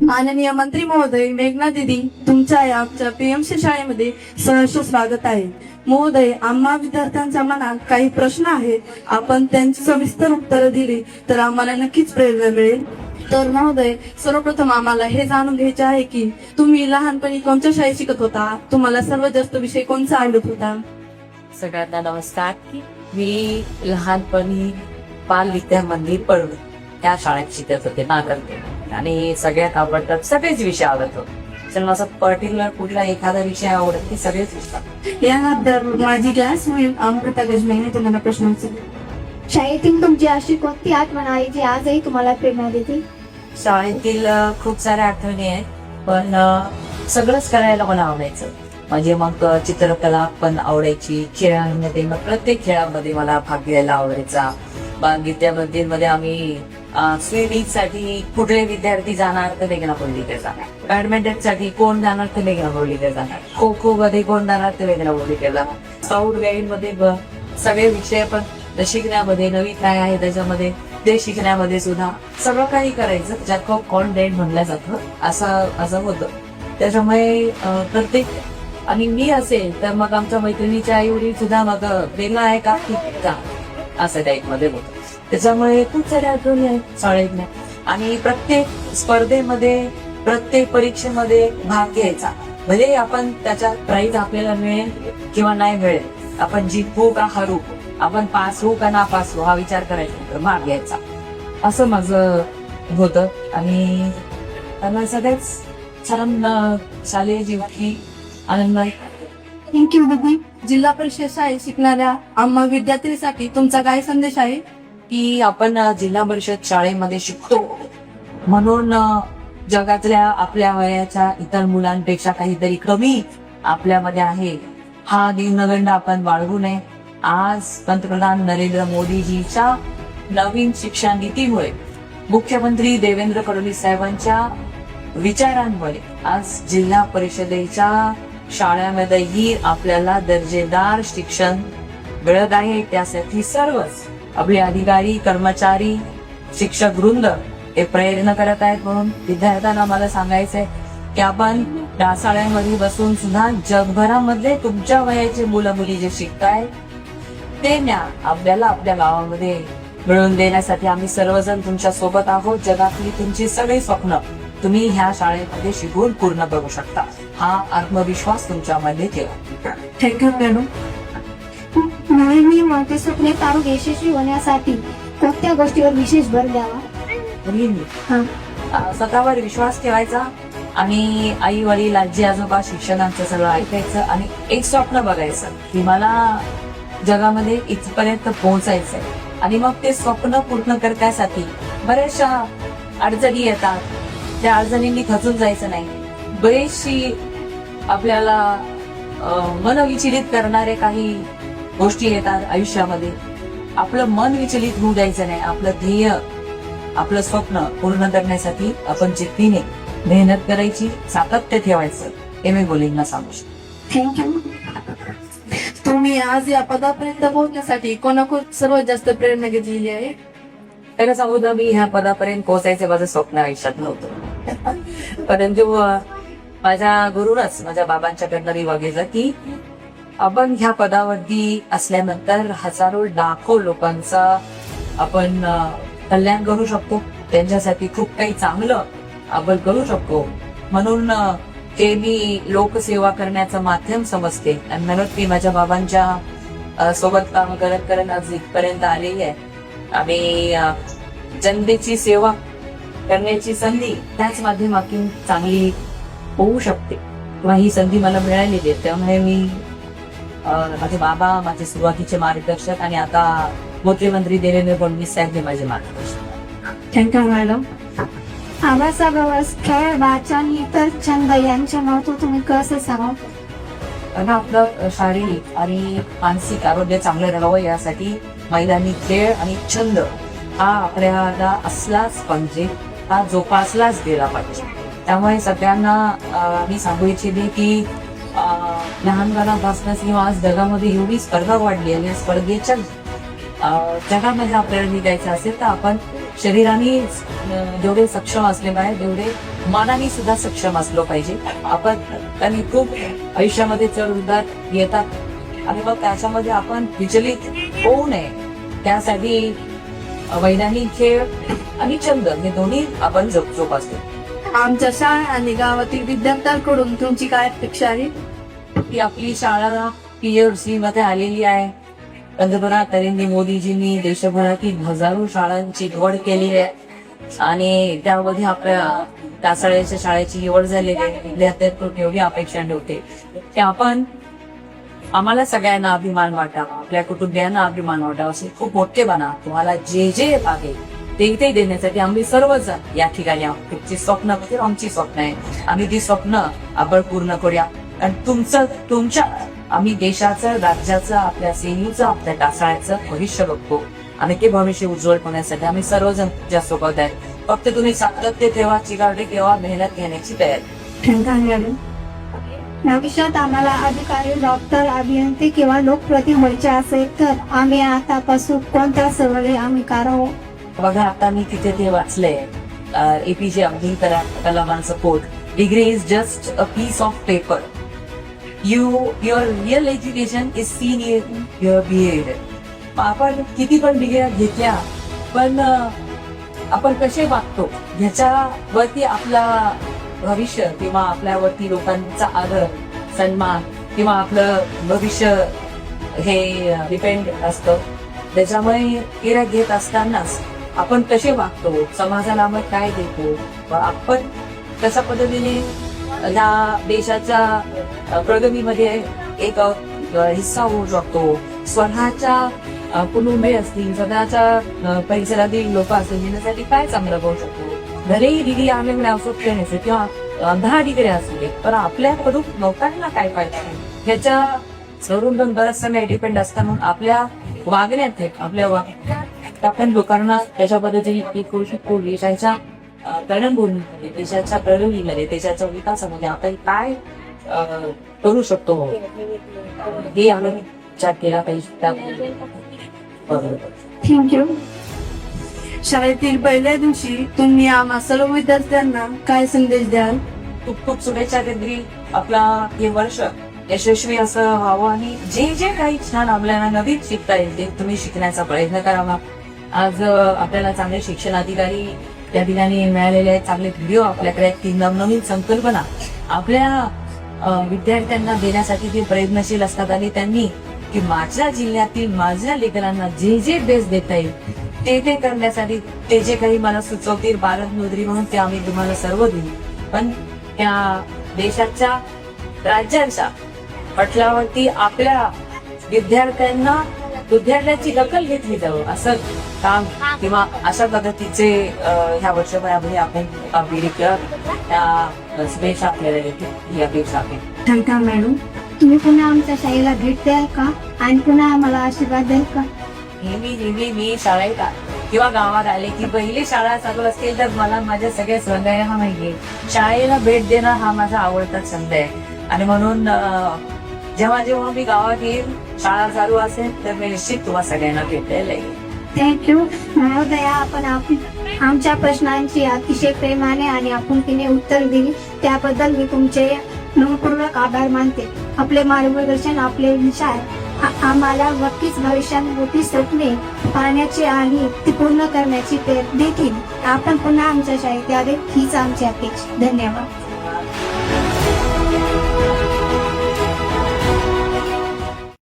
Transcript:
माननीय मंत्री महोदय, मेघना दिदी, तुमच्या या आमच्या पीएमसी शाळेमध्ये सहर्ष स्वागत आहे. महोदय, आम्हा विद्यार्थ्यांच्या मनात काही प्रश्न आहेत. आपण त्यांची सविस्तर उत्तरं दिली तर आम्हाला नक्कीच प्रेरणा मिळेल. तर महोदय, सर्वप्रथम आम्हाला हे जाणून घ्यायचे आहे की तुम्ही लहानपणी कोणत्या शाळेत शिकत होता? तुम्हाला सर्वात जास्त विषय कोणता आवडत होता? सगळ्यांना नमस्कार. मी लहानपणी बाल विद्या मंदिर पडवळ त्या शाळेत शिकत होते नागरते आणि सगळ्यात आवडतात सगळेच विषय आवडत होते. तर असं पर्टिक्युलर कुठला एखादा विषय आवडत ते सगळेच विषय. यानंतर माझी क्लास होईल अमृता गजमेने तुम्हाला प्रश्न विचारला. शाळेतील तुमची अशी कोणती आठवण आहे जी आजही तुम्हाला प्रेरणा देते? शाळेतील खूप साऱ्या आठवणी आहेत, पण सगळंच करायला मला आवडायचं. म्हणजे मग चित्रकला पण आवडायची. खेळांमध्ये मग प्रत्येक खेळामध्ये मला भाग घ्यायला आवडायचा. बाल विद्या मंदिरमध्ये आम्ही स्विमिंग साठी कुठले विद्यार्थी जाणार तर वेगळा बोललीकडे जाणार, बॅडमिंटन साठी कोण जाणार तर वेगळा बोललीकडे जाणार, खो खो मध्ये कोण जाणार तर वेगळा बोललीकडे जाणार. स्काउट गाईड मध्ये सगळे विषय पण शिकण्यामध्ये नवीन काय आहे त्याच्यामध्ये ते शिकण्यामध्ये सुद्धा सगळं काही करायचं ज्यात कॉन्टेंट म्हणलं जातं असं होतं. त्याच्यामुळे प्रत्येक आणि मी असेल तर मग आमच्या मैत्रिणीच्या आई वडील सुद्धा मग वेगळा आहे का ठीक का असं टाईप मध्ये होतं. त्याच्यामुळे खूप साऱ्या आठवणी आहेत शाळेतल्या. आणि प्रत्येक स्पर्धेमध्ये प्रत्येक परीक्षेमध्ये भाग घ्यायचा. भले आपण त्याच्यात प्राईज आपल्याला मिळेल किंवा नाही मिळेल, आपण जिंकू का हरू, आपण पास होऊ का नापास होऊ हा विचार करायचा, भाग घ्यायचा असं माझं होतं. आणि त्यांना सगळेच छान शालेय जीवन आनंद आहे. थँक्यू दीदी. जिल्हा परिषद शाळेत शिकणाऱ्या आम्हा विद्यार्थ्यांसाठी तुमचा काय संदेश आहे? की आपण जिल्हा परिषद शाळेमध्ये शिकतो म्हणून जगातल्या आपल्या वयाच्या इतर मुलांपेक्षा काहीतरी कमी आपल्यामध्ये आहे हा न्यूनगंड आपण बाळगू नये. आज पंतप्रधान नरेंद्र मोदीजीच्या नवीन शिक्षण नीतीमुळे, मुख्यमंत्री देवेंद्र फडणवीस साहेबांच्या विचारांमुळे आज जिल्हा परिषदेच्या शाळांमध्येही आपल्याला दर्जेदार शिक्षण मिळत आहे. त्यासाठी सर्वच आपले अधिकारी, कर्मचारी, शिक्षक वृंद हे प्रयत्न करत आहेत. म्हणून विद्यार्थ्यांना मला सांगायचंय की आपण शाळांमध्ये बसून सुद्धा जगभरामधले तुमच्या वयाचे मुलं मुली जे शिकताय ते ज्ञान आपल्याला आपल्या गावामध्ये मिळवून देण्यासाठी आम्ही सर्वजण तुमच्या सोबत आहोत. जगातली तुमची सगळी स्वप्न तुम्ही ह्या शाळेमध्ये शिकून पूर्ण करू शकता हा आत्मविश्वास तुमच्यामध्ये ठेवा. Thank you madam. मुलींनी मोठे स्वप्ने तारून यशस्वी होण्यासाठी कोणत्या गोष्टीवर विशेष भर द्यावा? स्वतःवर विश्वास ठेवायचा आणि आई वडील आजी आजोबा शिक्षणाचं सगळं ऐकायचं आणि एक स्वप्न बघायचं की मला जगामध्ये इथपर्यंत पोहोचायचंय. आणि मग ते स्वप्न पूर्ण करण्यासाठी बऱ्याचशा अडचणी येतात. त्या अडचणींनी खचून जायचं नाही. बरेचशी आपल्याला मन विचलित करणारे काही गोष्टी येतात आयुष्यामध्ये. आपलं मन विचलित होऊ द्यायचं नाही. आपलं ध्येय, आपलं स्वप्न पूर्ण करण्यासाठी आपण जिद्दीने मेहनत करायची, सातत्य ठेवायचं हे मी मुलींना सांगू शकतो. थँक्यू. तुम्ही आज या पदापर्यंत पोहोचण्यासाठी कोणाकडून सर्वात जास्त प्रेरणा घेतलेली आहे? त्याला सांगू तर मी ह्या पदापर्यंत पोहोचायचं माझं स्वप्न आयुष्यात नव्हतं, परंतु माझ्या गुरुनच माझ्या बाबांच्याकडनं मी बघितलं की आपण ह्या पदावरती असल्यानंतर हजारो लाखो लोकांचा आपण कल्याण करू शकतो. त्यांच्यासाठी खूप काही चांगलं आपण करू शकतो. म्हणून ते मी लोकसेवा करण्याचं माध्यम समजते आणि म्हणून मी माझ्या बाबांच्या सोबत काम करत करत आज इथपर्यंत आलेली आहे. आणि जनतेची सेवा करण्याची संधी त्याच माध्यमातून चांगली होऊ शकते किंवा ही संधी मला मिळालेली आहे. त्यामुळे मी माझे बाबा माझे सुरुवातीचे मार्गदर्शक आणि आता मुख्यमंत्री देवेंद्र फडणवीस साहेब हे माझे मार्गदर्शक. Thank you madam. अभ्यासाबरोबर खेळ, वाचन, इतर छंद यांचे महत्व तुम्ही कसं सांगा? आणि आपलं शारीरिक आणि मानसिक आरोग्य चांगलं राहावं यासाठी मैदानी खेळ आणि छंद हा आपल्याला असलाच पाहिजे, हा जोपासलाच गेला पाहिजे. त्यामुळे सगळ्यांना मी सांगू इच्छिते की लहानपणापासूनच किंवा आज जगामध्ये एवढी स्पर्धा वाढली आणि स्पर्धेच्या जगामध्ये आपल्याला निघायचं असेल तर आपण शरीराने जेवढे सक्षम असले पाहिजे तेवढे मनाने सुद्धा सक्षम असलो पाहिजे. आपण त्यांनी खूप आयुष्यामध्ये चढ उतार येतात आणि मग त्याच्यामध्ये आपण विचलित होऊ नये त्यासाठी वैज्ञानिक खेळ आणि छंद हे दोन्ही आपण जोपासतो. आमच्या शाळा आणि गावातील विद्यार्थ्यांकडून तुमची काय अपेक्षा आहे? की आपली शाळा PUC मध्ये आलेली आहे. पंतप्रधान नरेंद्र मोदीजींनी देशभरातील हजारो शाळांची निवड केली आहे आणि त्यामध्ये आपल्या टासाळ्याच्या शाळेची निवड झालेली आहे. विद्यार्थ्यांकडून एवढी अपेक्षा ठेवते की आपण आम्हाला सगळ्यांना अभिमान वाटावा, आपल्या कुटुंबियांना अभिमान वाटावा, असे खूप मोठे बना. तुम्हाला जे जे लागेल ते देण्यासाठी आम्ही सर्वजण या ठिकाणी आहोत. तुमची स्वप्न म्हणजे आमची स्वप्न आहे. आम्ही ती स्वप्न आपण पूर्ण करूया आणि तुमच्या आम्ही देशाचं, राज्याचं, आपल्या सेनेचं, आपल्या टासाळ्याचं भविष्य बघतो आणि ते भविष्य उज्ज्वल होण्यासाठी आम्ही सर्वजण तुमच्या सोबत आहे. फक्त तुम्ही सातत्य ठेवा, चिकाटी ठेवा, मेहनत घेण्याची तयारी. धन्यवाद. भविष्यात आम्हाला अधिकारी, डॉक्टर, अभियंते किंवा लोकप्रतिनिधी व्हायचे असेल तर आम्ही आतापासून कोणत्या सवयी आम्ही करावं? बघा आता मी तिथे ते वाचलंय APJ अब्दुल कलामांचं quote, degree is just a piece of paper. Your real education is seen in your behaviour. आपण किती पण डिग्र्या घेतल्या पण आपण कसे वागतो ह्याच्यावरती आपला भविष्य किंवा आपल्यावरती लोकांचा आदर, सन्मान किंवा आपलं भविष्य हे डिपेंड असतं. त्याच्यामुळे डिग्र्या घेत असतानाच आपण कसे वागतो, समाजाला आपण काय देतो, आपण कशा पद्धतीने या देशाच्या प्रगतीमध्ये एक हिस्सा होऊ शकतो. स्वतःच्या कुटुंबे असतील, स्वतःच्या परिसरातील लोक असतील जिण्यासाठी काय चांगलं करू शकतो. भलेही डिग्री आलेल्या असो किंवा 10 डिग्री असले पण आपल्याकडून लोकांना काय फायदा ह्याच्या स्वरूप बरंचसं नाही डिपेंड असतं. म्हणून आपल्या वागण्यात आपण लोकांना त्याच्या पद्धतीने करू शकतो. देशाच्या जडणघडणीमध्ये, देशाच्या प्रगतीमध्ये, देशाच्या विकासामध्ये आपण काय करू शकतो हे आम्ही विचार केला पाहिजे. थँक्यू. शाळेतील पहिल्या दिवशी तुम्ही आम्हा सर्व विद्यार्थ्यांना काय संदेश द्याल? खूप खूप शुभेच्छा देत्री. आपला हे वर्ष यशस्वी असं व्हावं आणि जे जे काही छान आपल्याला नवीन शिकता येईल ते तुम्ही शिकण्याचा प्रयत्न करावा. आज आपल्याला चांगले शिक्षण अधिकारी त्या ठिकाणी मिळालेले आहेत, चांगले व्हिडिओ आपल्याकडे आहेत, ती नवनवीन संकल्पना आपल्या विद्यार्थ्यांना देण्यासाठी ते प्रयत्नशील असतात आणि त्यांनी की माझ्या जिल्ह्यातील माझ्या लेकरांना जे जे बेस्ट देता येईल ते करण्यासाठी ते जे काही मला सुचवतील बालकमंत्री म्हणून ते आम्ही तुम्हाला सर्व देऊ. पण त्या देशाच्या, राज्याच्या पटलावरती आपल्या विद्यार्थ्याची दखल घेतली जावं असं काम किंवा अशा पद्धतीचे ह्या वर्षभरामध्ये आपण कामगिरी त्या शुभेच्छा आपल्याला देतो ही अपेक्षा आहे. Thank you madam. तुम्ही पुन्हा आमच्या शाळेला भेट द्याल का आणि पुन्हा आम्हाला आशीर्वाद द्याल का? नेहमी मी शाळेत किंवा गावात आले की पहिली शाळा चालू असेल तर मला माझ्या सगळ्या सहकार्यांना माहितीये शाळेला भेट देणं हा माझा आवडता छंद आहे आणि म्हणून जेव्हा मी गावात येईल, शाळा चालू असेल तर मी निश्चित तुम्हाला सगळ्यांना भेट द्यायला येईल. थँक्यू महोदया. आपण आमच्या प्रश्नांची अतिशय प्रेमाने आणि आपुलकीने उत्तर दिली त्याबद्दल मी तुमचे मनपूर्वक आभार मानते. आपले मार्गदर्शन, आपले विचार आम्हाला नक्कीच भविष्यात मोठी स्वप्ने पाहण्याची आणि ती पूर्ण करण्याची प्रेरणा देतील. आपण पुन्हा आमच्या शाळेत यावे हीच आमची अपेक्षा. धन्यवाद.